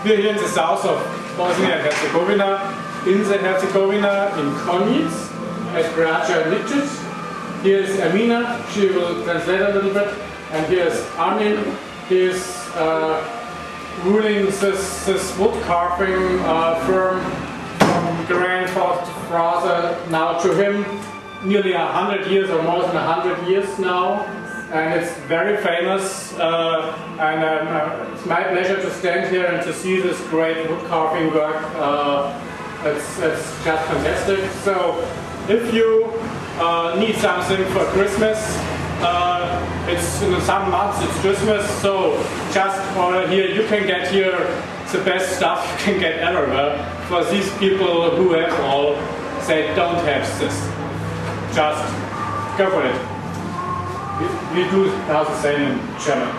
We're here in the south of Bosnia and Herzegovina, in Konjica, at Braća Nikšić. Here's Amina, she will translate a little bit, and here's Armin, he is ruling this wood carving firm from grandfather now to him, nearly 100 years or more than 100 years now, and it's very famous, and it's my pleasure to stand here and to see this great wood carving work. It's just fantastic. So if you need something for Christmas, it's in some months it's Christmas, so just here you can get here the best stuff you can get everywhere. For these people who have all, they don't have this. Just go for it. We do now the same in German.